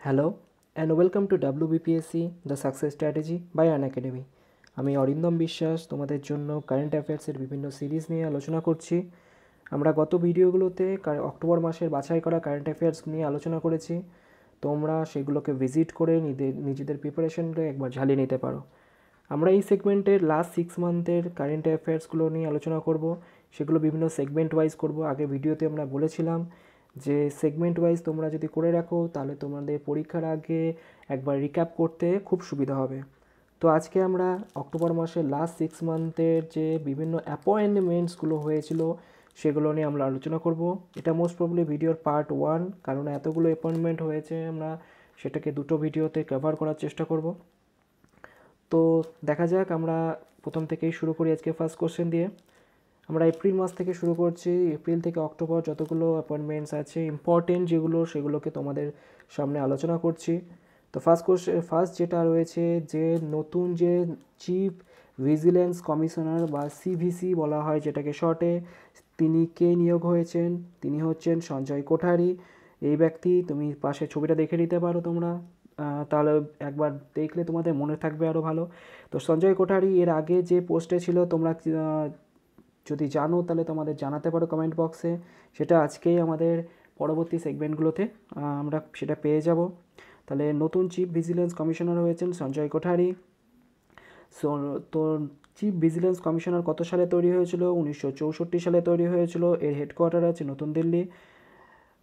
Hello and welcome to WBPSC the success strategy by Unacademy. আমি অরিন্দম বিশ্বাস তোমাদের জন্য কারেন্ট অ্যাফেয়ার্সের বিভিন্ন সিরিজ নিয়ে আলোচনা করছি। আমরা গত ভিডিওগুলোতে অক্টোবর মাসের বাছাই করা কারেন্ট অ্যাফেয়ার্স নিয়ে আলোচনা করেছি। তোমরা সেগুলোকে ভিজিট করে নিজেদের প্রিপারেশনটা একবার ঝালিয়ে নিতে পারো। আমরা এই সেগমেন্টের লাস্ট 6 মান্থের কারেন্ট অ্যাফেয়ার্সগুলো নিয়ে আলোচনা করব। সেগুলো বিভিন্ন সেগমেন্ট ওয়াইজ করব। আগে ভিডিওতে আমরা বলেছিলাম যে সেগমেন্ট ওয়াইজ তোমরা যদি করে রাখো তাহলে তোমাদের পরীক্ষার আগে একবার রিক্যাপ করতে খুব সুবিধা হবে। তো আজকে আমরা অক্টোবর মাসের লাস্ট 6 মান্থের যে বিভিন্ন অ্যাপয়েন্টমেন্টসগুলো হয়েছিল সেগুলো নিয়ে আমরা আলোচনা করব। এটা মোস্ট প্রবলি ভিডিওর পার্ট 1, কারণ এতগুলো অ্যাপয়েন্টমেন্ট হয়েছে আমরা সেটাকে দুটো ভিডিওতে কভার করার চেষ্টা করব। তো দেখা যাক, আমরা প্রথম থেকেই শুরু করি আজকে ফার্স্ট কোশ্চেন দিয়ে। আমরা এপ্রিল মাস থেকে শুরু করছি। এপ্রিল থেকে অক্টোবর যতগুলো অ্যাপয়েন্টমেন্টস আছে ইম্পর্টেন্ট যেগুলো সেগুলোকে তোমাদের সামনে আলোচনা করছি। তো ফার্স্ট যেটা রয়েছে, যে নতুন যে চিফ ভিজিলেন্স কমিশনার বা সিভিসি বলা হয় যেটাকে শর্টে, তিনি কে নিয়োগ হয়েছেন? তিনি হচ্ছেন সঞ্জয় কোঠারি। এই ব্যক্তি, তুমি পাশে ছবিটা দেখে নিতে পারো তোমরা, তাহলে একবার দেখলে তোমাদের মনে থাকবে আরও ভালো। তো সঞ্জয় কোঠারি এর আগে যে পোস্টে ছিল, তোমরা যদি জানো তাহলে তোমাদের জানাতে পারো কমেন্ট বক্সে। সেটা আজকেই আমাদের পরবর্তী সেগমেন্টগুলোতে আমরা সেটা পেয়ে যাব। তাহলে নতুন চিফ ভিজিলেন্স কমিশনার হয়েছেন সঞ্জয় কোঠারি। সো তো চিফ ভিজিলেন্স কমিশনার কত সালে তৈরি হয়েছিল? 1964 সালে তৈরি হয়েছিল। এর হেডকোয়ার্টার আছে নতুন দিল্লি।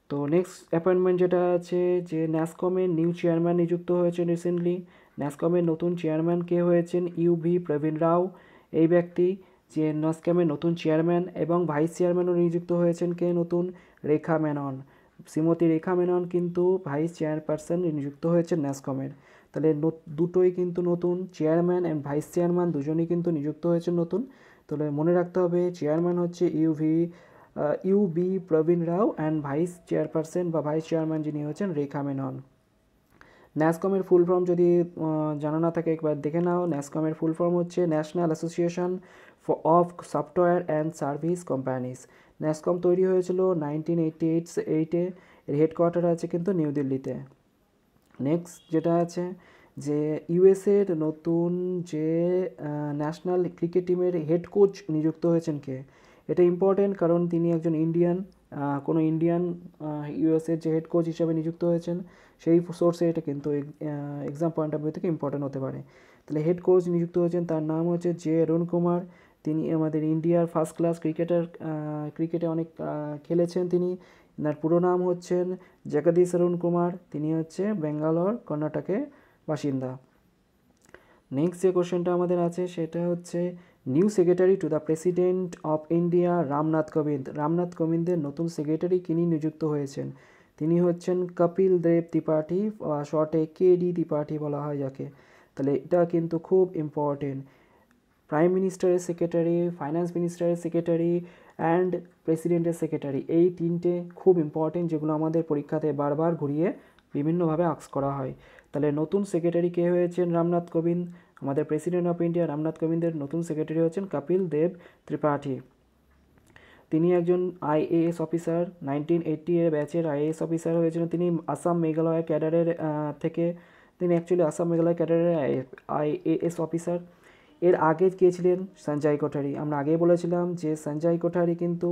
তো নেক্সট অ্যাপয়েন্টমেন্ট যেটা আছে, যে ন্যাসকমের নিউ চেয়ারম্যান নিযুক্ত হয়েছেন রিসেন্টলি। ন্যাসকমের নতুন চেয়ারম্যান কে হয়েছেন? ইউভি প্রবীণ রাও। এই ব্যক্তি যে ন্যাসকমের নতুন চেয়ারম্যান, এবং ভাইস চেয়ারম্যানও নিযুক্ত হয়েছেন কে? নতুন রেখা মেনন। শ্রীমতী রেখা মেনন কিন্তু ভাইস চেয়ারপারসন নিযুক্ত হয়েছেন ন্যাসকমের। তাহলে দুটোই কিন্তু নতুন, চেয়ারম্যান অ্যান্ড ভাইস চেয়ারম্যান দুজনেই কিন্তু নিযুক্ত হয়েছেন নতুন। তাহলে মনে রাখতে হবে চেয়ারম্যান হচ্ছে U B Praveen Rao and vice chairperson বা ভাইস চেয়ারম্যান যিনি হচ্ছেন রেখা মেনন। ন্যাসকমের ফুল ফর্ম যদি জানা না থাকে একবার দেখে নাও। ন্যাসকমের ফুল ফর্ম হচ্ছে national association of software and service companies. Nasscom তৈরি হয়েছিল 1988-এ। এর হেডকোয়ার্টার আছে কিন্তু নিউ দিল্লিতে। নেক্সট যেটা আছে, যে ইউএসের নতুন যে ন্যাশনাল ক্রিকেট টিমের হেড কোচ নিযুক্ত হয়েছেন কে? এটা ইম্পর্টেন্ট, কারণ তিনি একজন ইন্ডিয়ান, কোনো ইন্ডিয়ান ইউএসের যে হেড কোচ হিসাবে নিযুক্ত হয়েছেন সেই সোর্সে এটা কিন্তু এক্সাম পয়েন্ট অফ ভিউ থেকে ইম্পর্টেন্ট হতে পারে। তাহলে হেড কোচ নিযুক্ত হয়েছেন, তার নাম হচ্ছে জে অরুণ কুমার। তিনি আমাদের ইন্ডিয়ার ফার্স্ট ক্লাস ক্রিকেটার, ক্রিকেটে অনেক খেলেছেন তিনি। তার পুরো নাম হচ্ছেন জগদীশ অরুণ কুমার। তিনি হচ্ছে বেঙ্গালোর, কর্ণাটকের বাসিন্দা। নেক্সট যে কোশ্চেনটা আমাদের আছে সেটা হচ্ছে new secretary to the president of India Ramnath Kovind. Ramnath কোবিন্দের নতুন সেক্রেটারি কিনি নিযুক্ত হয়েছেন? তিনি হচ্ছেন কপিল দেব ত্রিপাঠী, শর্টে KD ত্রিপাঠী বলা হয় যাকে। তাহলে এটা কিন্তু খুব ইম্পর্টেন্ট। প্রাইম মিনিস্টারের সেক্রেটারি, ফাইন্যান্স মিনিস্টারের সেক্রেটারি অ্যান্ড প্রেসিডেন্টের সেক্রেটারি, এই তিনটে খুব ইম্পর্টেন্ট, যেগুলো আমাদের পরীক্ষাতে বারবার ঘুরিয়ে বিভিন্নভাবে আস্ক করা হয়। তাহলে নতুন সেক্রেটারি কে হয়েছেন? রামনাথ কোবিন্দ। আমাদের প্রেসিডেন্ট অফ ইন্ডিয়া রামনাথ কোবিন্দের নতুন সেক্রেটারি হচ্ছেন কপিল দেব ত্রিপাঠী। তিনি একজন IAS অফিসার, 1980 এর ব্যাচের IAS অফিসার হয়েছিলেন তিনি আসাম মেঘালয় ক্যাডারের থেকে। তিনি অ্যাকচুয়ালি আসাম মেঘালয় ক্যাডারের IAS অফিসার। এর আগে কে ছিলেন? সঞ্জয় কোঠারি। আমরা আগে বলেছিলাম যে সঞ্জয় কোঠারি কিন্তু,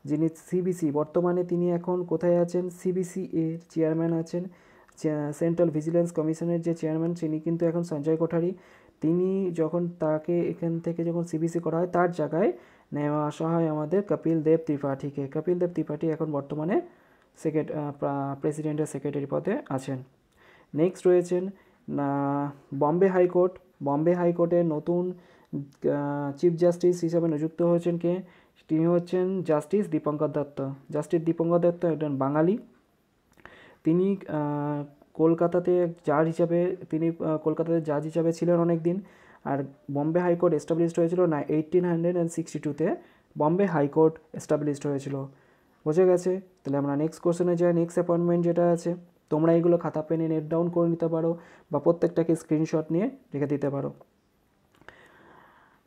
যিনি সিবিসি, বর্তমানে তিনি এখন কোথায় আছেন? সিবিসি এর চেয়ারম্যান আছেন। সেন্ট্রাল ভিজিলেন্স কমিশনের যে চেয়ারম্যান, তিনি কিন্তু এখন সঞ্জয় কোঠারি। তিনি যখন তাকে এখান থেকে যখন সিবিসি করা হয়, তার জায়গায় নেওয়া আসা হয় আমাদের কপিল দেব ত্রিপাঠীকে। কপিল দেব ত্রিপাঠী এখন বর্তমানে প্রেসিডেন্টের সেক্রেটারি পদে আছেন। নেক্সট রয়েছেন বম্বে হাইকোর্ট। বম্বে হাইকোর্টের নতুন চিফ জাস্টিস হিসাবে নিযুক্ত হয়েছেন কে? তিনি হচ্ছেন জাস্টিস দীপঙ্কর দত্ত। জাস্টিস দীপঙ্কর দত্ত একজন বাঙালি। তিনি কলকাতাতে জাজ হিসাবে, তিনি কলকাতাতে জাজ হিসাবে ছিলেন অনেক দিন। আর বম্বে হাইকোর্ট এস্টাবলিশড হয়েছিল 1862-তে বম্বে হাইকোর্ট এস্টাবলিশড হয়েছিল। বোঝা গেছে? তাহলে আমরা নেক্সট কোশ্চেনে যাই। নেক্সট অ্যাপয়েন্টমেন্ট যেটা আছে, তোমরা এগুলো খাতা পেনে নোট ডাউন করে নিতে পারো বা প্রত্যেকটাকে স্ক্রিনশট নিয়ে রেখে দিতে পারো।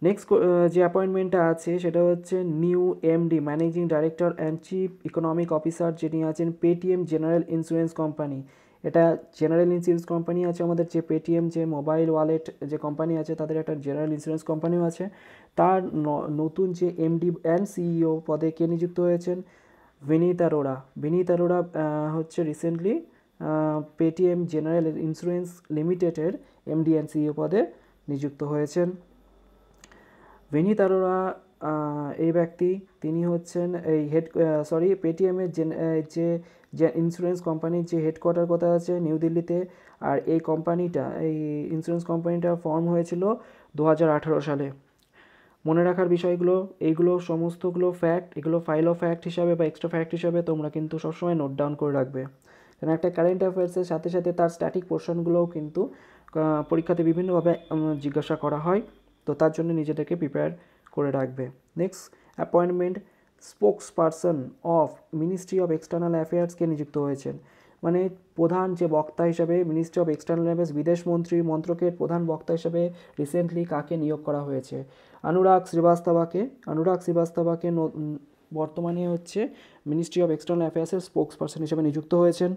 নেক্সট যে অ্যাপয়েন্টমেন্টটা আছে সেটা হচ্ছে new MD managing director and chief economic officer, যিনি আছেন পেটিএম জেনারেল ইন্স্যুরেন্স কোম্পানি। এটা জেনারেল ইন্স্যুরেন্স কোম্পানি আছে আমাদের, যে পেটিএম যে মোবাইল ওয়ালেট যে কোম্পানি আছে তাদের একটা জেনারেল ইন্স্যুরেন্স কোম্পানিও আছে। তার নতুন যে এমডি অ্যান্ড সিইও পদে কে নিযুক্ত হয়েছেন? বিনীত অরোরা। বিনীত অরোরা হচ্ছে রিসেন্টলি পেটিএম জেনারেল ইন্স্যুরেন্স লিমিটেডের এমডি অ্যান্ড সিইও পদে নিযুক্ত হয়েছেন। বিনীত অরোরা এই ব্যক্তি, তিনি হচ্ছেন এই পেটিএমের যে ইন্স্যুরেন্স কোম্পানির যে হেডকোয়ার্টার কোথায় আছে? নিউ দিল্লিতে। আর এই ইন্স্যুরেন্স কোম্পানিটা ফর্ম হয়েছিল 2018 সালে। মনে রাখার বিষয়গুলো এইগুলো, সমস্তগুলো ফ্যাক্ট, এগুলো ফাইল অফ ফ্যাক্ট হিসাবে বা এক্সট্রা ফ্যাক্ট হিসাবে তোমরা কিন্তু সবসময় নোট ডাউন করে রাখবে, কারণ একটা কারেন্ট অ্যাফেয়ার্সের সাথে সাথে তার স্ট্যাটিক পোর্শনগুলোও কিন্তু পরীক্ষাতে বিভিন্নভাবে জিজ্ঞাসা করা হয়, তো তার জন্য নিজেদেরকে প্রিপেয়ার করে রাখবে। Next, appointment spokesperson of ministry of external অ্যাফেয়ার্সকে নিযুক্ত হয়েছেন। মানে প্রধান যে বক্তা হিসাবে মিনিস্ট্রি অফ এক্সটার্নাল অ্যাফেয়ার্স, বিদেশ মন্ত্রী মন্ত্রকের প্রধান বক্তা হিসাবে রিসেন্টলি কাকে নিয়োগ করা হয়েছে? অনুরাগ শ্রীবাস্তবাকে বর্তমানে হচ্ছে মিনিস্ট্রি অফ এক্সটার্নাল অ্যাফেয়ার্সের স্পোকস পারসন হিসেবে নিযুক্ত হয়েছেন।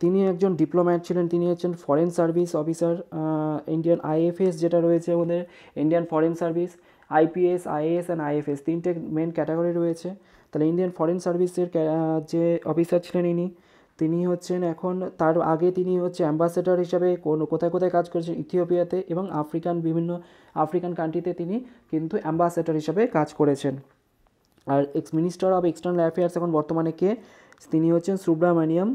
তিনি একজন ডিপ্লোম্যাট ছিলেন, তিনি হচ্ছেন foreign service officer. Indian IFS যেটা রয়েছে আমাদের, Indian foreign service, IPS, IAS and IFS, তিনটে মেন ক্যাটাগরি রয়েছে। তাহলে ইন্ডিয়ান ফরেন সার্ভিসের যে অফিসার ছিলেন তিনি হচ্ছেন এখন, তার আগে তিনি হচ্ছে অ্যাম্বাসেডর হিসাবে কোথায় কোথায় কাজ করেছেন? ইথিওপিয়াতে এবং বিভিন্ন আফ্রিকান কান্ট্রিতে তিনি কিন্তু অ্যাম্বাসেডর হিসাবে কাজ করেছেন। আর মিনিস্টার অফ এক্সটার্নাল অ্যাফেয়ার্স এখন বর্তমানে কে? তিনি হচ্ছেন সুব্রামানিয়াম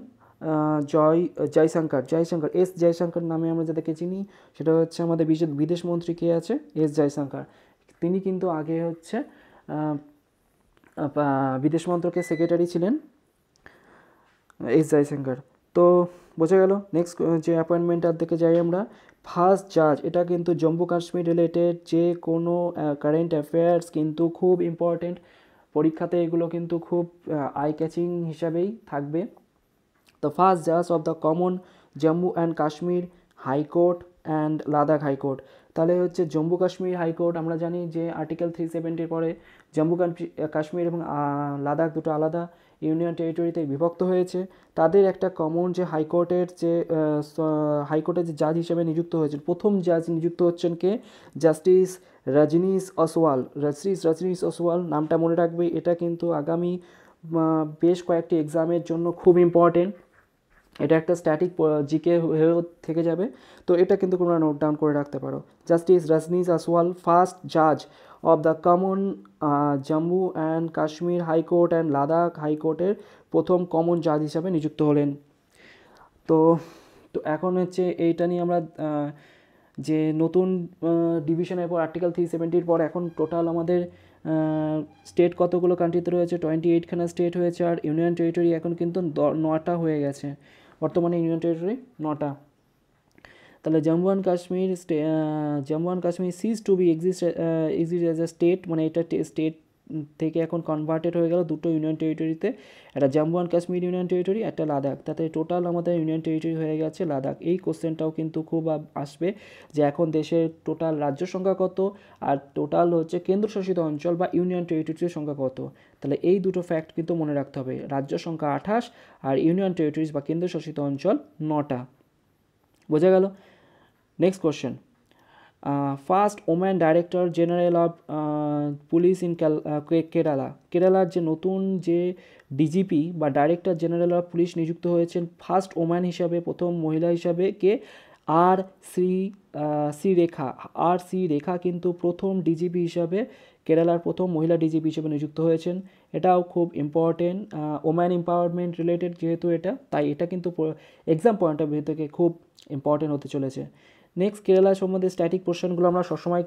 জয়শঙ্কর। জয়শঙ্কর নামে আমরা যাদেরকে চিনি, সেটা হচ্ছে আমাদের বিদেশ মন্ত্রী কে আছে? জয়শঙ্কর। তিনি কিন্তু আগে হচ্ছে বিদেশ মন্ত্রকের সেক্রেটারি ছিলেন জয়শঙ্কর। তো বোঝা গেল। নেক্সট যে অ্যাপয়েন্টমেন্টটার দিকে যাই আমরা, ফার্স্ট জাজ। এটা কিন্তু জম্মু কাশ্মীর রিলেটেড যে কোনো কারেন্ট অ্যাফেয়ার্স কিন্তু খুব ইম্পর্টেন্ট, পরীক্ষাতে এগুলো কিন্তু খুব আই ক্যাচিং হিসাবেই থাকবে। The first judge of the common Jammu and Kashmir High Court and Ladakh High Court। তাহলে হচ্ছে জম্মু কাশ্মীর হাইকোর্ট, আমরা জানি যে আর্টিকেল 370 পরে জম্মু কাশ্মীর এবং লাদাখ দুটো আলাদা ইউনিয়ন টেরিটরিতে বিভক্ত হয়েছে। তাদের একটা কমন যে হাইকোর্টের যে জাজ হিসেবে নিযুক্ত হয়েছেন, প্রথম জাজ নিযুক্ত হচ্ছেন কে? জাস্টিস রজনীশ অসওয়াল। নামটা মনে রাখবে, এটা কিন্তু আগামী বেশ কয়েকটি এক্সামের জন্য খুব ইম্পর্টেন্ট। এটা একটা স্ট্যাটিক জিকে হয়েও থেকে যাবে, তো এটা কিন্তু তোমরা নোট ডাউন করে রাখতে পারো। জাস্টিস রজনীশ অসওয়াল, ফার্স্ট জাজ of the common Jammu and Kashmir high court and Ladakh হাইকোর্টের প্রথম কমন জাজ হিসাবে নিযুক্ত হলেন। তো এখন হচ্ছে এইটা নিয়ে আমরা যে নতুন ডিভিশনের পর আর্টিকেল 370 পর এখন টোটাল আমাদের স্টেট কতগুলো কান্ট্রিতে রয়েছে? 28খানা স্টেট হয়েছে, আর ইউনিয়ন টেরিটরি এখন কিন্তু 9টা হয়ে গেছে, বর্তমানে ইউনিয়ন টেরিটরি 9টা। তাহলে Jammu and Kashmir ceases to be exist as a state, মানে এটা স্টেট থেকে এখন কনভার্টেড হয়ে গেল দুটো ইউনিয়ন টেরিটরিতে, একটা Jammu and Kashmir union territory, একটা লাদাখ। তাতে টোটাল আমাদের ইউনিয়ন টেরিটরি হয়ে গেছে লাদাখ। এই কোশ্চেনটাও কিন্তু খুব আসবে যে এখন দেশের টোটাল রাজ্য সংখ্যা কত আর টোটাল হচ্ছে কেন্দ্রশাসিত অঞ্চল বা ইউনিয়ন টেরিটরির সংখ্যা কত। তাহলে এই দুটো ফ্যাক্ট কিন্তু মনে রাখতে হবে, রাজ্য সংখ্যা 28 আর ইউনিয়ন টেরিটরিজ বা কেন্দ্রশাসিত অঞ্চল 9টা। বোঝা গেল। Next question, first woman director general of police in কেরালার যে নতুন যে ডিজিপি বা ডাইরেক্টর জেনারেল অফ পুলিশ নিযুক্ত হয়েছেন ফার্স্ট ওম্যান হিসাবে, প্রথম মহিলা হিসাবে কে? সি রেখা কিন্তু প্রথম ডিজিপি হিসাবে, কেরালার প্রথম মহিলা ডিজিপি হিসেবে নিযুক্ত হয়েছেন। এটাও খুব ইম্পর্টেন্ট, ওম্যান এম্পাওয়ারমেন্ট রিলেটেড যেহেতু এটা, তাই এটা কিন্তু এক্সাম পয়েন্ট অফ ভিউ থেকে খুব ইম্পর্টেন্ট হতে চলেছে। নেক্সট, কেরালা সম্বন্ধে স্ট্যাটিক পোর্শনগুলো আমরা সবসময়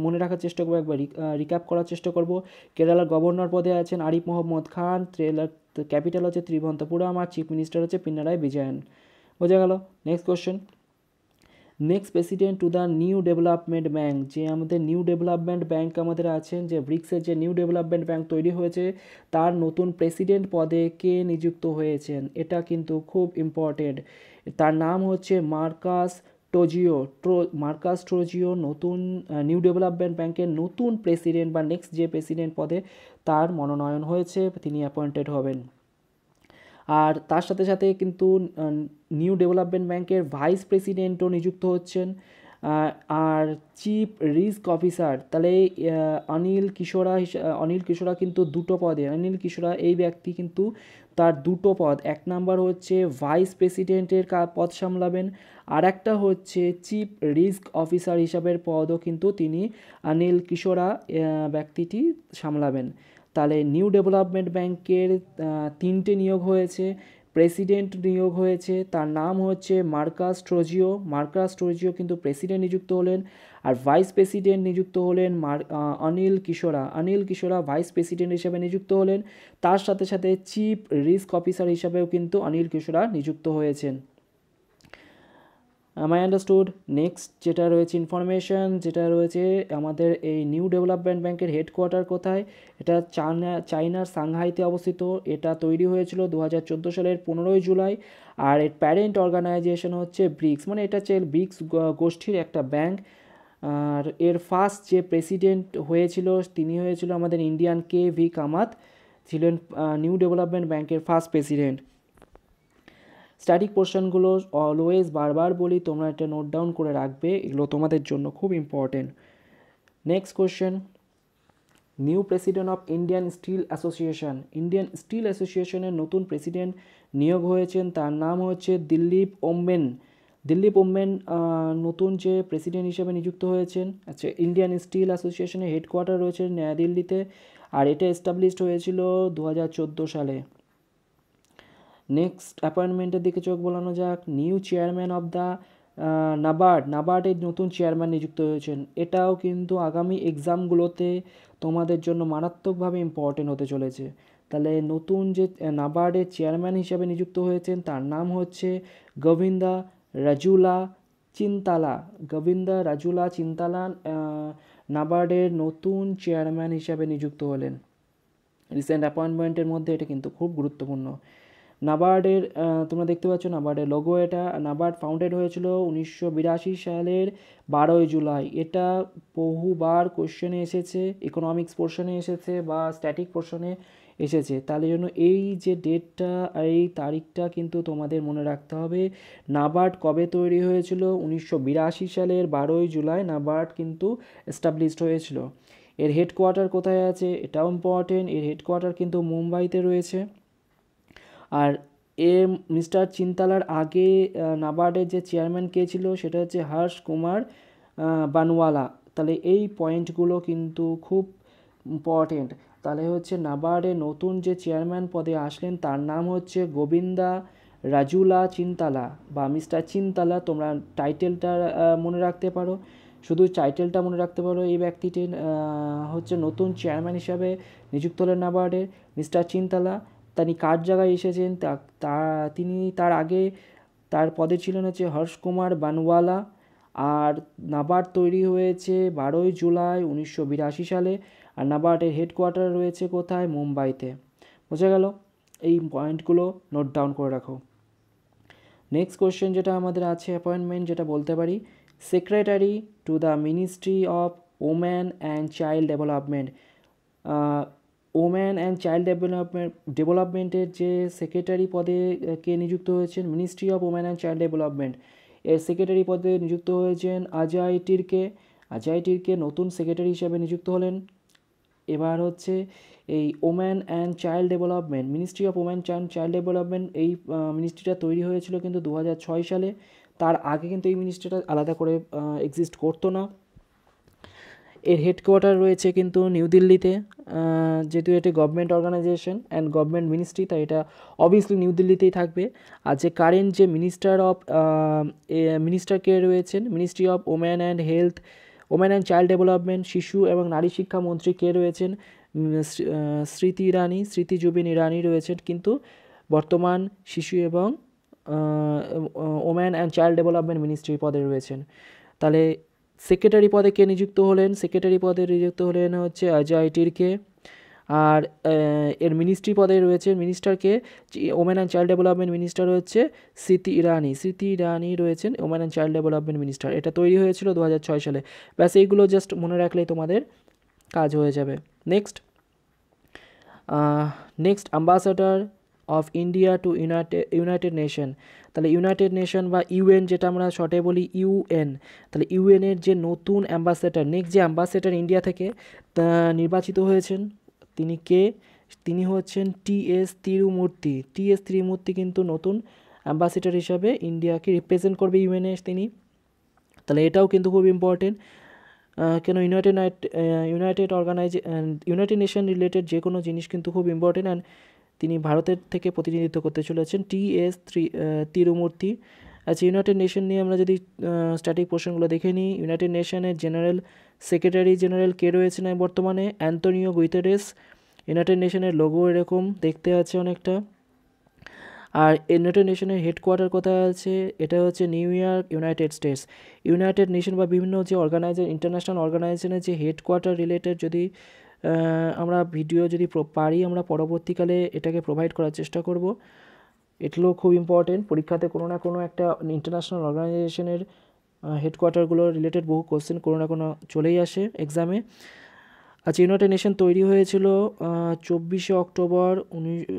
মনে রাখার চেষ্টা করবো, একবার রিক্যাপ করার চেষ্টা করব। কেরালার গভর্নর পদে আছেন আরিফ মোহাম্মদ খান, ক্যাপিটাল হচ্ছে ত্রিভন্তপুরম, আর চিফ মিনিস্টার হচ্ছে পিনারাই বিজয়ন। বোঝা গেল। Next question, next president to the new development bank, যে আমাদের নিউ ডেভেলপমেন্ট ব্যাঙ্ক আমাদের আছেন, যে ব্রিক্সের যে নিউ ডেভেলপমেন্ট ব্যাঙ্ক তৈরি হয়েছে, তার নতুন প্রেসিডেন্ট পদে কে নিযুক্ত হয়েছেন? এটা কিন্তু খুব ইম্পর্টেন্ট। তার নাম হচ্ছে মার্কাস ট্রোজিও নতুন নিউ ডেভেলপমেন্ট ব্যাঙ্কের নতুন প্রেসিডেন্ট বা নেক্সট যে প্রেসিডেন্ট পদে তার মনোনয়ন হয়েছে, তিনি অ্যাপয়েন্টেড হবেন। আর তার সাথে সাথে কিন্তু নিউ ডেভেলপমেন্ট ব্যাংকের ভাইস প্রেসিডেন্টও নিযুক্ত হচ্ছেন। আর চিফ রিস্ক অফিসার, তাহলে অনিল কিশোরা কিন্তু দুটো পদে, অনিল কিশোরা এই ব্যক্তি কিন্তু তার দুটো পদ, এক নাম্বার হচ্ছে ভাইস প্রেসিডেন্টের পদ সামলাবেন, আর একটা হচ্ছে চিফ রিস্ক অফিসার হিসাবের পদও কিন্তু তিনি অনিল কিশোরা ব্যক্তিটি সামলাবেন। তাহলে নিউ ডেভেলপমেন্ট ব্যাংকের 3টে নিয়োগ হয়েছে। প্রেসিডেন্ট নিয়োগ হয়েছে, তার নাম হচ্ছে মার্কাস ট্রোজিও কিন্তু প্রেসিডেন্ট নিযুক্ত হলেন। আর ভাইস প্রেসিডেন্ট নিযুক্ত হলেন অনিল কিশোরা ভাইস প্রেসিডেন্ট হিসেবে নিযুক্ত হলেন। তার সাথে সাথে চিফ রিস্ক অফিসার হিসাবেও কিন্তু অনিল কিশোরা নিযুক্ত হয়েছেন। মাই আন্ডারস্টুড। নেক্সট যেটা রয়েছে ইনফরমেশন, যেটা রয়েছে আমাদের এই নিউ ডেভেলপমেন্ট ব্যাংকের হেডকোয়ার্টার কোথায়, এটা চায়নার সাংহাইতে অবস্থিত। এটা তৈরি হয়েছিল 2014 সালের 15 জুলাই। আর এর প্যারেন্ট অর্গানাইজেশন হচ্ছে ব্রিক্স, মানে এটা হচ্ছে ব্রিক্স গোষ্ঠীর একটা ব্যাংক। আর এর ফার্স্ট যে প্রেসিডেন্ট হয়েছিল তিনি হয়েছিল আমাদের ইন্ডিয়ান KV কামাত, ছিলেন নিউ ডেভেলপমেন্ট ব্যাংকের ফার্স্ট প্রেসিডেন্ট। স্ট্যাটিক পোর্শনগুলো অলওয়েজ বারবার বলি, তোমরা এটা নোট ডাউন করে রাখবে, এগুলো তোমাদের জন্য খুব important. Next question, new president of Indian steel অ্যাসোসিয়েশনের নতুন প্রেসিডেন্ট নিয়োগ হয়েছেন, তার নাম হচ্ছে দিলীপ ওমেন নতুন যে প্রেসিডেন্ট হিসেবে নিযুক্ত হয়েছেন। আচ্ছা, ইন্ডিয়ান স্টিল অ্যাসোসিয়েশনের হেডকোয়ার্টার রয়েছে নয়াদিল্লিতে, আর এটা এস্টাবলিশড হয়েছিল 2014 সালে। নেক্সট অ্যাপয়েন্টমেন্টের দিকে চোখ বোলানো যাক। নিউ চেয়ারম্যান অফ দ্য নাবার্ডের নতুন চেয়ারম্যান নিযুক্ত হয়েছেন। এটাও কিন্তু আগামী এক্সামগুলোতে তোমাদের জন্য মারাত্মকভাবে ইম্পর্টেন্ট হতে চলেছে। তাহলে নতুন যে নাবার্ডের চেয়ারম্যান হিসাবে নিযুক্ত হয়েছেন তার নাম হচ্ছে গোবিন্দা রাজুলা চিন্তালা নাবার্ডের নতুন চেয়ারম্যান হিসাবে নিযুক্ত হলেন। রিসেন্ট অ্যাপয়েন্টমেন্টের মধ্যে এটা কিন্তু খুব গুরুত্বপূর্ণ। নাবার্ডের তোমরা দেখতে পাচ্ছ নাবার্ডের লোগো, এটা নাবার্ড ফাউন্ডেড হয়েছিল 1982 সালের 12 জুলাই। এটা বহুবার কোশ্চেনে এসেছে, ইকোনমিক্স পোর্শনে এসেছে বা স্ট্যাটিক পোর্শনে এসেছে, তাহলে জন্য এই যে ডেটটা, এই তারিখটা কিন্তু তোমাদের মনে রাখতে হবে। নাবার্ড কবে তৈরি হয়েছিল? 1982 সালের 12 জুলাই নাবার্ড কিন্তু এস্টাবলিশড হয়েছিল। এর হেডকোয়ার্টার কোথায় আছে এটাও ইম্পর্টেন্ট, এর হেডকোয়ার্টার কিন্তু মুম্বাইতে রয়েছে। আর মিস্টার চিন্তালার আগে নাবার্ডের যে চেয়ারম্যান কে ছিল সেটা হচ্ছে হর্ষ কুমার বানওয়ালা। তাহলে এই পয়েন্টগুলো কিন্তু খুব ইম্পর্টেন্ট। তাহলে হচ্ছে নাবার্ডের নতুন যে চেয়ারম্যান পদে আসলেন তার নাম হচ্ছে গোবিন্দা রাজুলা চিন্তালা বা মিস্টার চিন্তালা। তোমরা টাইটেলটা মনে রাখতে পারো, শুধু টাইটেলটা মনে রাখতে পারো। এই ব্যক্তিটি হচ্ছে নতুন চেয়ারম্যান হিসাবে নিযুক্ত হলেন নাবার্ডের, মিস্টার চিন্তালা। তিনি কার জায়গায় এসেছেন তিনি তার আগে তার পদে ছিলেন হচ্ছে হর্ষ কুমার বানওয়ালা। আর নাবার্ড তৈরি হয়েছে 12 জুলাই 1982 সালে। আর নাবার্ডের হেডকোয়ার্টার রয়েছে কোথায়? মুম্বাইতে। বোঝা গেল? এই পয়েন্টগুলো নোট ডাউন করে রাখো। নেক্সট কোয়েশ্চেন যেটা আমাদের আছে অ্যাপয়েন্টমেন্ট, যেটা বলতে পারি secretary to the ministry of woman and child development. Woman and child ডেভেলপমেন্টের যে সেক্রেটারি পদে কে নিযুক্ত হয়েছেন? Ministry of woman and child development এর সেক্রেটারি পদে নিযুক্ত হয়েছেন অজয় টিরকে নতুন সেক্রেটারি হিসেবে নিযুক্ত হলেন। এবার হচ্ছে এই woman and child development, ministry of woman and child development, এই মিনিস্ট্রিটা তৈরি হয়েছিল কিন্তু 2006 সালে। তার আগে কিন্তু এই মিনিস্ট্রিটা আলাদা করে এক্সিস্ট করতো না। এর হেডকোয়ার্টার রয়েছে কিন্তু নিউ দিল্লিতে। যেহেতু এটি government organisation and government ministry, তাই এটা অবভিয়াসলি নিউ দিল্লিতেই থাকবে। আর যে কারেন্ট যে মিনিস্টার কে রয়েছেন, ministry of woman and child development, শিশু এবং নারী শিক্ষা মন্ত্রী কে রয়েছেন? স্মৃতি জুবিন ইরানি রয়েছেন, কিন্তু বর্তমান শিশু এবং woman and child development ministry পদে রয়েছেন। তাহলে সেক্রেটারি পদে কে নিযুক্ত হলেন? সেক্রেটারি পদে নিযুক্ত হলেন হচ্ছে অজয় টিরকে। আর এর মিনিস্ট্রি পদে রয়েছে মিনিস্টারকে, women and child development minister হচ্ছে স্মৃতি ইরানি রয়েছেন women and child development minister. এটা তৈরি হয়েছিল 2006 সালে। ব্যাস এইগুলো জাস্ট মনে রাখলেই তোমাদের কাজ হয়ে যাবে। Next ambassador of India to United Nation. তাহলে ইউনাইটেড নেশন বা ইউএন যেটা আমরা শর্টে বলি ইউএন, তাহলে ইউএনের যে নতুন অ্যাম্বাসেডার, নেক্সট যে অ্যাম্বাসেডার ইন্ডিয়া থেকে তা নির্বাচিত হয়েছেন, তিনি কে? তিনি হচ্ছেন টি.এস. তিরুমূর্তি। টি.এস. তিরুমূর্তি কিন্তু নতুন অ্যাম্বাসেডার হিসাবে ইন্ডিয়াকে রিপ্রেজেন্ট করবে ইউএনএ তিনি। তাহলে এটাও কিন্তু খুব ইম্পর্টেন্ট, কেন ইউনাইটেড নেশন রিলেটেড যে কোনো জিনিস কিন্তু খুব ইম্পর্টেন্ট। অ্যান্ড তিনি ভারতের থেকে প্রতিনিধিত্ব করতে চলেছেন টি.এস. তিরুমূর্তি। আচ্ছা, ইউনাইটেড নেশন নিয়ে আমরা যদি স্ট্যাটিক পোর্শনগুলো দেখে নিই, ইউনাইটেড নেশনের জেনারেল সেক্রেটারি জেনারেল কে রয়েছেন বর্তমানে? অ্যান্টোনিও গুইতেরেস। ইউনাইটেড নেশনের লোগো এরকম দেখতে আছে অনেকটা। আর ইউনাইটেড নেশনের হেডকোয়ার্টার কোথায় আছে? এটা হচ্ছে new York, United states. United Nation বা বিভিন্ন যে ইন্টারন্যাশনাল অর্গানাইজেশনের যে হেডকোয়ার্টার রিলেটেড যদি আমরা ভিডিও যদি পারি আমরা পরবর্তীকালে এটাকে প্রোভাইড করার চেষ্টা করব। এগুলো খুব ইম্পর্টেন্ট, পরীক্ষাতে কোনো না কোনো একটা ইন্টারন্যাশনাল অর্গানাইজেশনের হেডকোয়ার্টারগুলো রিলেটেড বহু কোশ্চেন কোনো না কোনো চলেই আসে এক্সামে। আচ্ছা, ইউনাইটেড নেশন তৈরি হয়েছিল 24শে অক্টোবর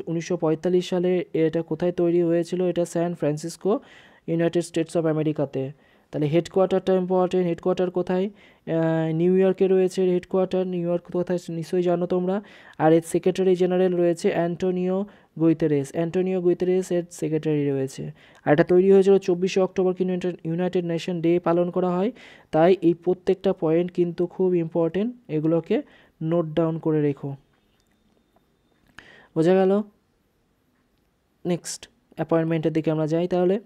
1945 সালে। এটা কোথায় তৈরি হয়েছিল? এটা San Francisco, United states of আমেরিকাতে। তাহলে হেডকোয়ার্টারটা ইম্পর্টেন্ট। হেডকোয়ার্টার কোথায়? নিউ ইয়র্কে রয়েছে হেডকোয়ার্টার। নিউ ইয়র্ক কোথায় নিশ্চয়ই জানো তোমরা। আর এর সেক্রেটারি জেনারেল রয়েছে অ্যান্টোনিও গুইতেরেস। অ্যান্টোনিও গুইতেরেস এর সেক্রেটারি রয়েছে। আর এটা তৈরি হয়েছিল 24শে অক্টোবর, কিন্তু ইউনাইটেড নেশন ডে পালন করা হয়। তাই এই প্রত্যেকটা পয়েন্ট কিন্তু খুব ইম্পর্টেন্ট, এগুলোকে নোট ডাউন করে রেখো। বোঝা গেল? নেক্সট অ্যাপয়েন্টমেন্টের দিকে আমরা যাই তাহলে।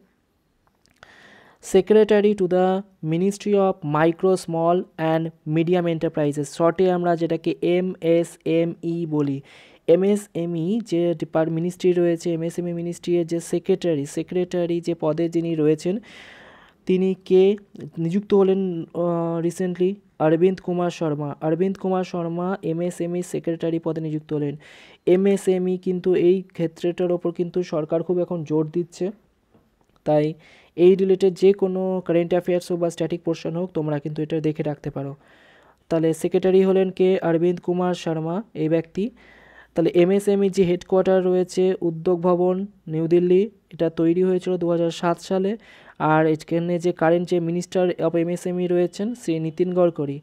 Secretary to the ministry of micro small and medium enterprises, শর্টে আমরা যেটাকে MSME বলি। MSME যে মিনিস্ট্রি রয়েছে, MSME মিনিস্ট্রির যে সেক্রেটারি যে পদে যিনি রয়েছেন তিনি কে নিযুক্ত হলেন recently? Arvind Kumar Sharma. Arvind Kumar Sharma MSME secretary পদে নিযুক্ত হলেন। MSME কিন্তু এই ক্ষেত্রটার ওপর কিন্তু সরকার খুব এখন জোর দিচ্ছে, তাই এই রিলেটেড যে কোনো কারেন্ট অ্যাফেয়ার্স হোক বা স্ট্যাটিক পোর্শন হোক তোমরা কিন্তু এটা দেখে রাখতে পারো। তাহলে সেক্রেটারি হলেন কে? অরবিন্দ কুমার শর্মা এই ব্যক্তি। তাহলে MSME যে হেডকোয়ার্টার রয়েছে উদ্যোগ ভবন, নিউ দিল্লি, এটা তৈরি হয়েছিল 2007 সালে। আর এখানে যে কারেন্ট যে মিনিস্টার অফ MSME রয়েছেন শ্রী নীতিন গডকরি।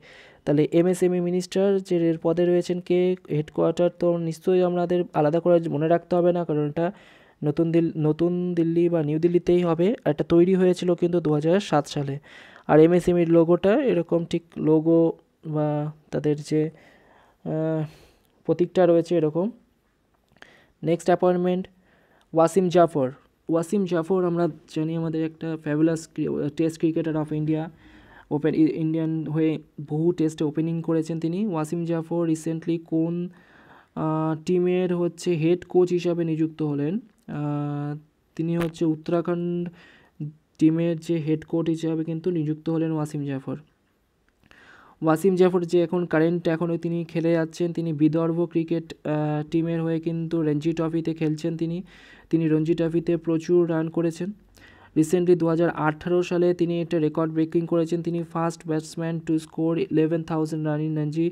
তাহলে MSME মিনিস্টার যে পদে রয়েছেন কে? হেডকোয়ার্টার তো নিশ্চয়ই আমাদের আলাদা করে মনে রাখতে হবে না, কারণ এটা নতুন দিল্লি বা নিউ দিল্লিতেই হবে। আর এটা তৈরি হয়েছিল কিন্তু 2007 সালে। আর MSMEর লোগোটা এরকম, ঠিক লোগো বা তাদের যে প্রতীকটা রয়েছে এরকম। Next appointment Wasim Jaffer. ওয়াসিম জাফর আমরা জানি আমাদের একটা fabulous test cricketer of India, Indian হয়ে বহু টেস্টে ওপেনিং করেছেন তিনি। ওয়াসিম জাফর রিসেন্টলি কোন টিমের হচ্ছে হেড কোচ হিসাবে নিযুক্ত হলেন? তিনি হচ্ছে উত্তরাখণ্ড টিমের যে হেড কোচ হিসাবে কিন্তু নিযুক্ত হলেন ওয়াসিম জাফর। ওয়াসিম জাফর যে এখনও তিনি খেলে যাচ্ছেন, তিনি বিদর্ভ ক্রিকেট টিমের হয়ে কিন্তু রঞ্জি ট্রফিতে খেলছেন। তিনি রঞ্জি ট্রফিতে প্রচুর রান করেছেন। রিসেন্টলি 2018 সালে তিনি একটা রেকর্ড ব্রেকিং করেছেন। তিনি first batsman to score 11,000 run in Ranji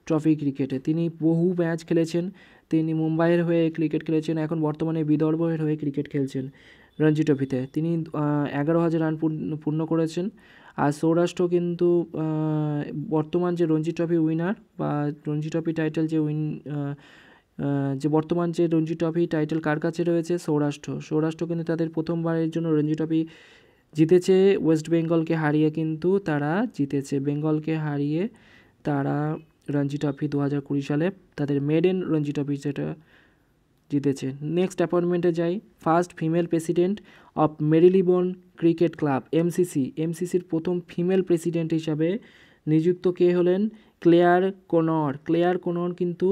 trophy ক্রিকেটে। তিনি বহু ম্যাচ খেলেছেন, তিনি মুম্বাইয়ের হয়ে ক্রিকেট খেলেছেন, এখন বর্তমানে বিদর্ভের হয়ে ক্রিকেট খেলছেন রঞ্জি ট্রফিতে। তিনি 11,000 রান পূর্ণ করেছেন। আর সৌরাষ্ট্র কিন্তু বর্তমান যে রঞ্জি ট্রফি উইনার বা রঞ্জি ট্রফি টাইটেল যে বর্তমান যে রঞ্জি ট্রফি টাইটেল কার কাছে রয়েছে? সৌরাষ্ট্র কিন্তু তাদের প্রথমবারের জন্য রঞ্জি ট্রফি জিতেছে, ওয়েস্ট বেঙ্গলকে হারিয়ে কিন্তু তারা জিতেছে। বেঙ্গলকে হারিয়ে তারা রঞ্জি ট্রফি 2020 সালে তাদের মেডেন রঞ্জি ট্রফি যেটা জিতেছে। নেক্সট অ্যাপয়েন্টমেন্টে যাই। First female president of Marylebone cricket club এমসিসির প্রথম ফিমেল প্রেসিডেন্ট হিসাবে নিযুক্ত কে হলেন? ক্লেয়ার কোনর কিন্তু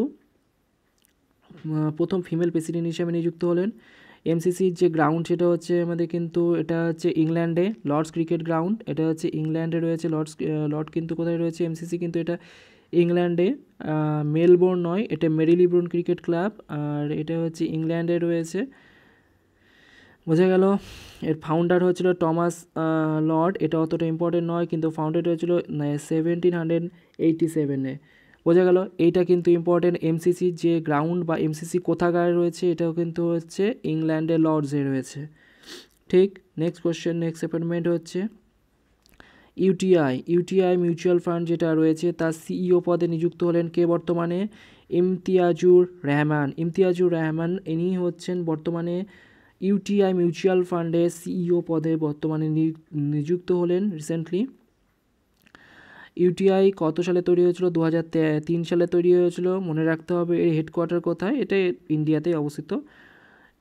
প্রথম ফিমেল প্রেসিডেন্ট হিসাবে নিযুক্ত হলেন। এমসিসির যে গ্রাউন্ড সেটা হচ্ছে আমাদের কিন্তু এটা হচ্ছে ইংল্যান্ডে লর্ডস ক্রিকেট গ্রাউন্ড, এটা হচ্ছে ইংল্যান্ডে রয়েছে। লর্ড কিন্তু কোথায় রয়েছে? এমসিসি কিন্তু এটা ইংল্যান্ডে, মেলবোর্ন নয়, এটা মেরিলিবোন ক্রিকেট ক্লাব, আর এটা হচ্ছে ইংল্যান্ডে রয়েছে। বোঝা গেল? এর ফাউন্ডার হচ্ছিল টমাস লর্ড, এটা অতটা ইম্পর্টেন্ট নয়, কিন্তু ফাউন্ডেড হয়েছিল 1787-এ। বোঝা গেল। এইটা কিন্তু ইম্পর্টেন্ট, এমসিসি যে গ্রাউন্ড বা এমসিসি কোথাকার রয়েছে, এটাও কিন্তু হচ্ছে ইংল্যান্ডের লর্ডসে রয়েছে। ঠিক। নেক্সট কোশ্চেন, নেক্সট অ্যাপয়েন্টমেন্ট হচ্ছে ইউটিআই মিউচুয়াল ফান্ড যেটা রয়েছে তার সিইও পদে নিযুক্ত হলেন কে বর্তমানে? ইমতিয়াজুর রহমান ইনি হচ্ছেন বর্তমানে ইউটিআই মিউচুয়াল ফান্ডের সিইও পদে বর্তমানে নিযুক্ত হলেন রিসেন্টলি। ইউটিআই কত সালে তৈরি হয়েছিল? 2003 সালে তৈরি হয়েছিল। মনে রাখতে হবে এর হেডকোয়ার্টার কোথায়, এটা ইন্ডিয়াতে অবস্থিত।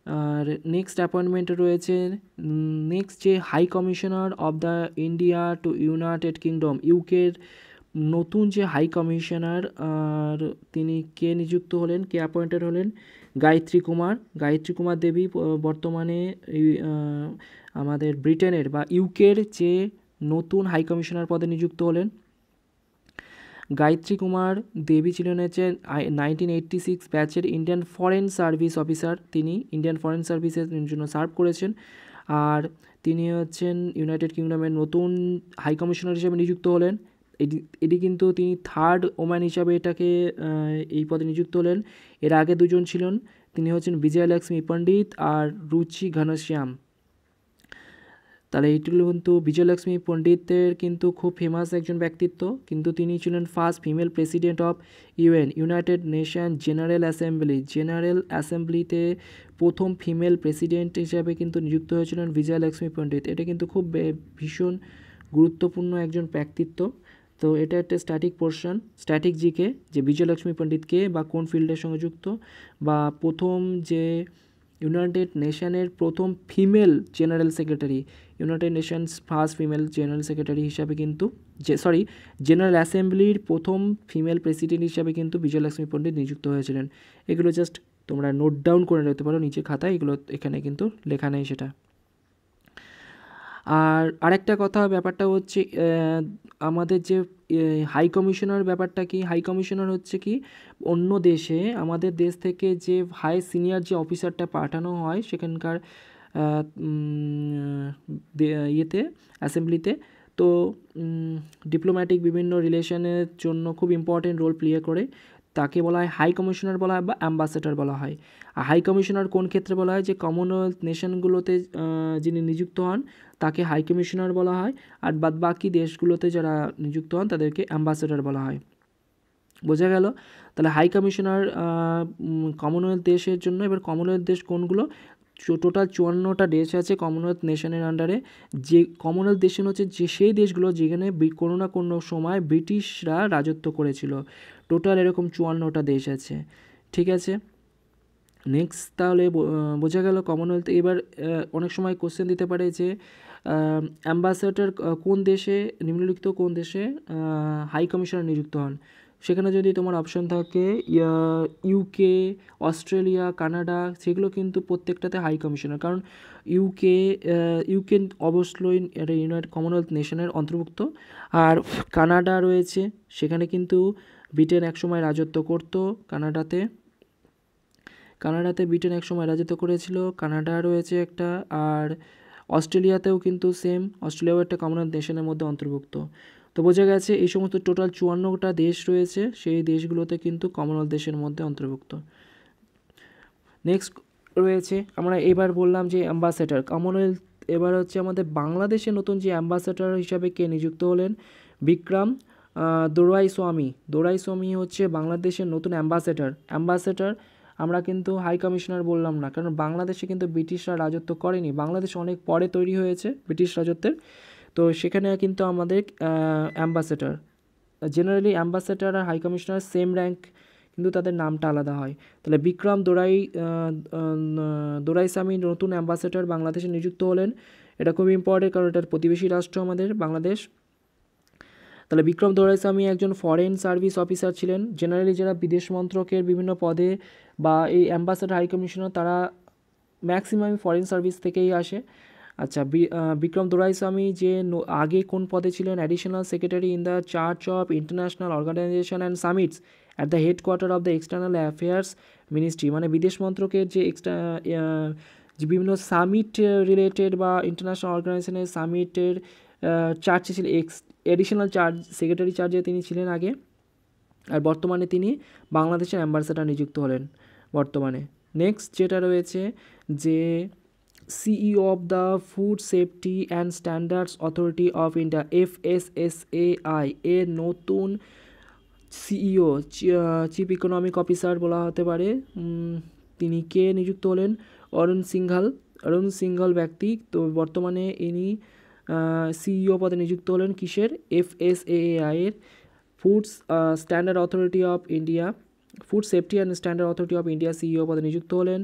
আর নেক্সট অ্যাপয়েন্টমেন্টে রয়েছে নেক্সট যে high commissioner of the India to United Kingdom, ইউকের নতুন যে হাই কমিশনার, আর তিনি কে নিযুক্ত হলেন, কে অ্যাপয়েন্টেড হলেন? গায়ত্রী কুমার দেবী বর্তমানে আমাদের ব্রিটেনের বা ইউকের যে নতুন হাই কমিশনার পদে নিযুক্ত হলেন। গায়ত্রী কুমার দেবী ছিলেন হচ্ছে 1986 ব্যাচের ইন্ডিয়ান ফরেন সার্ভিস অফিসার। তিনি ইন্ডিয়ান ফরেন সার্ভিসের জন্য সার্ভ করেছেন, আর তিনি হচ্ছেন ইউনাইটেড কিংডমের নতুন হাই কমিশনার হিসেবে নিযুক্ত হলেন। এটি কিন্তু তিনি থার্ড ওম্যান হিসাবে এটাকে এই পদে নিযুক্ত হলেন। এর আগে দুজন ছিলেন, তিনি হচ্ছেন বিজয়লক্ষ্মী পণ্ডিত আর রুচি ঘনশ্যাম। তাহলে এইগুলো কিন্তু বিজয়লক্ষ্মী পণ্ডিতের কিন্তু খুব ফেমাস একজন ব্যক্তিত্ব, কিন্তু তিনি ছিলেন first female president of United Nation General অ্যাসেম্বলিতে প্রথম ফিমেল প্রেসিডেন্ট হিসাবে কিন্তু নিযুক্ত হয়েছিলেন বিজয়লক্ষ্মী পণ্ডিত। এটা কিন্তু খুব ভীষণ গুরুত্বপূর্ণ একজন ব্যক্তিত্ব। তো এটা একটা স্ট্যাটিক জিকে যে বিজয়লক্ষ্মী পণ্ডিতকে বা কোন ফিল্ডের সঙ্গে যুক্ত, বা প্রথম যে ইউনাইটেড নেশনের প্রথম female general secretary, United Nations first female general secretary হিসাবে কিন্তু জেনারেল অ্যাসেম্বলির প্রথম ফিমেল প্রেসিডেন্ট হিসাবে কিন্তু বিজয়লক্ষ্মী পণ্ডিত নিযুক্ত হয়েছিলেন। এগুলো জাস্ট তোমরা নোট ডাউন করে রাখতে পারো নিচের খাতায়, এগুলো এখানে কিন্তু লেখা নেই সেটা। আর আরেকটা কথা, ব্যাপারটা হচ্ছে আমাদের যে হাই কমিশনার ব্যাপারটা কি, হাই কমিশনার হচ্ছে কি অন্য দেশে আমাদের দেশ থেকে যে হাই সিনিয়র যে অফিসারটা পাঠানো হয় সেখানকার ইয়েতে অ্যাসেম্বলিতে, তো ডিপ্লোম্যাটিক বিভিন্ন রিলেশনের জন্য খুব ইম্পর্টেন্ট রোল প্লে করে, তাকে বলা হয় হাই কমিশনার বলা হয় বা অ্যাম্বাসেডর বলা হয়। আর হাই কমিশনার কোন ক্ষেত্রে বলা হয়? যে কমনওয়েলথ নেশনগুলোতে যিনি নিযুক্ত হন তাকে হাই কমিশনার বলা হয়, আর বাকি দেশগুলোতে যারা নিযুক্ত হন তাদেরকে অ্যাম্বাসেডর বলা হয়। বোঝা গেল? তাহলে হাই কমিশনার কমনওয়েলথ দেশের জন্য। এবার কমনওয়েলথ দেশ কোনগুলো? টোটাল 54টা দেশ আছে কমনওয়েলথ নেশনের আন্ডারে। যে কমনওয়েলথ দেশ হচ্ছে যে সেই দেশগুলো যেখানে কোনো না কোনো সময় ব্রিটিশরা রাজত্ব করেছিল। টোটাল এরকম 54টা দেশ আছে। ঠিক আছে, নেক্সট তাহলে বোঝা গেল কমনওয়েলথ। এবার অনেক সময় কোশ্চেন দিতে পারে যে অ্যাম্বাসেডর কোন দেশে, নিম্নলিখিত কোন দেশে হাই কমিশনার নিযুক্ত হন? সেখানে যদি তোমার অপশন থাকে ইউকে, অস্ট্রেলিয়া, কানাডা, সেগুলো কিন্তু প্রত্যেকটাতে হাই কমিশনার, কারণ ইউকে অবশ্যই এটা কমনওয়েলথ নেশনের অন্তর্ভুক্ত। আর কানাডা রয়েছে, সেখানে কিন্তু ব্রিটেন একসময় রাজত্ব করতো। কানাডাতে ব্রিটেন একসময় রাজত্ব করেছিল, কানাডা রয়েছে একটা। আর অস্ট্রেলিয়াতেও কিন্তু সেম, অস্ট্রেলিয়াও একটা কমনওয়েলথ নেশনের মধ্যে অন্তর্ভুক্ত। তো বোঝা গেছে এই সমস্ত টোটাল 54টা দেশ রয়েছে, সেই দেশগুলোতে কিন্তু কমনওয়েলথ দেশের মধ্যে অন্তর্ভুক্ত। নেক্সট রয়েছে, আমরা এবার বললাম যে অ্যাম্বাসেডর কমনওয়েলথ। এবার হচ্ছে আমাদের বাংলাদেশের নতুন যে অ্যাম্বাসেডর হিসাবে কে নিযুক্ত হলেন? বিক্রম দোরাইস্বামী হচ্ছে বাংলাদেশের নতুন অ্যাম্বাসেডর। আমরা কিন্তু হাই কমিশনার বললাম না, কারণ বাংলাদেশে কিন্তু ব্রিটিশরা রাজত্ব করেনি, বাংলাদেশ অনেক পরে তৈরি হয়েছে ব্রিটিশ রাজত্বের। তো সেখানে কিন্তু আমাদের অ্যাম্বাসেডর, জেনারেলি অ্যাম্বাসেডর আর হাই কমিশনার সেম র্যাঙ্ক, কিন্তু তাদের নামটা আলাদা হয়। তাহলে বিক্রম দোরাইস্বামী নতুন অ্যাম্বাসেডর বাংলাদেশে নিযুক্ত হলেন। এটা খুব ইম্পর্টেন্ট, কারণ এটার প্রতিবেশী রাষ্ট্র আমাদের বাংলাদেশ। তাহলে বিক্রম দোরাইস্বামী একজন ফরেন সার্ভিস অফিসার ছিলেন। জেনারেলি যারা বিদেশ মন্ত্রকের বিভিন্ন পদে বা এই অ্যাম্বাসেডর হাই কমিশনার, তারা ম্যাক্সিমাম ফরেন সার্ভিস থেকেই আসে। আচ্ছা, বিক্রম দোরাইস্বামী যে আগে কোন পদে ছিলেন? Additional secretary in the charge of international organisation and summits at the headquarter of the external affairs ministry, মানে বিদেশ মন্ত্রকের যে যে বিভিন্ন সামিট রিলেটেড বা ইন্টারন্যাশনাল অর্গানাইজেশনের সামিটের চার্জে ছিলেন, এডিশনাল চার্জ সেক্রেটারি চার্জে তিনি ছিলেন আগে। আর বর্তমানে তিনি বাংলাদেশের অ্যাম্বাসেডর নিযুক্ত হলেন বর্তমানে। নেক্সট যেটা রয়েছে যে CEO of the food safety and standards authority of India FSSAI এর নতুন সিইও চিফ ইকোনমিক অফিসার বলা হতে পারে, তিনি কে নিযুক্ত হলেন? অরুণ সিংঘল ব্যক্তি। তো বর্তমানে ইনি সিইও পদে নিযুক্ত হলেন কিসের? FSAI এর food standard authority of India, food safety and standard authority of India CEO পদে নিযুক্ত হলেন।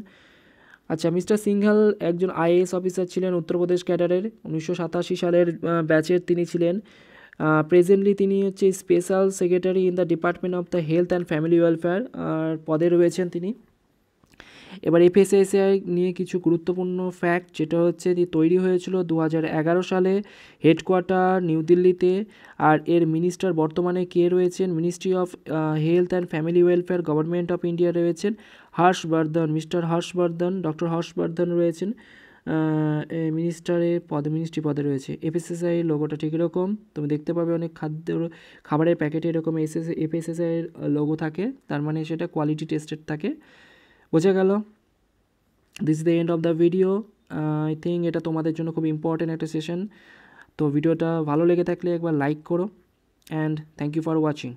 আচ্ছা, মিস্টার সিংঘল একজন IAS অফিসার ছিলেন উত্তরপ্রদেশ ক্যাডারের, 1987 সালের ব্যাচের তিনি ছিলেন। প্রেজেন্টলি তিনি হচ্ছে special secretary in the department of the health and family welfare পদে রয়েছেন তিনি। এবার FSSAI নিয়ে কিছু গুরুত্বপূর্ণ ফ্যাক্ট, যেটা হচ্ছে তৈরি হয়েছিল 2011 সালে, হেডকোয়ার্টার নিউ দিল্লিতে। আর এর মিনিস্টার বর্তমানে কে রয়েছেন? Ministry of health and family welfare, government of India রয়েছেন হর্ষবর্ধন, মিস্টার হর্ষবর্ধন, ডক্টর হর্ষবর্ধন রয়েছেন মিনিস্ট্রি পদে রয়েছে। FSSAI লোগোটা ঠিক এরকম, তুমি দেখতে পাবে অনেক খাবারের প্যাকেটে এরকম FSSAI লোগো থাকে, তার মানে সেটা কোয়ালিটি টেস্টেড থাকে। বোঝা গেল? This is the end of the video. I think এটা তোমাদের জন্য খুব ইম্পর্টেন্ট একটা সেশন। তো ভিডিওটা ভালো লেগে থাকলে একবার লাইক করো, and thank you for watching.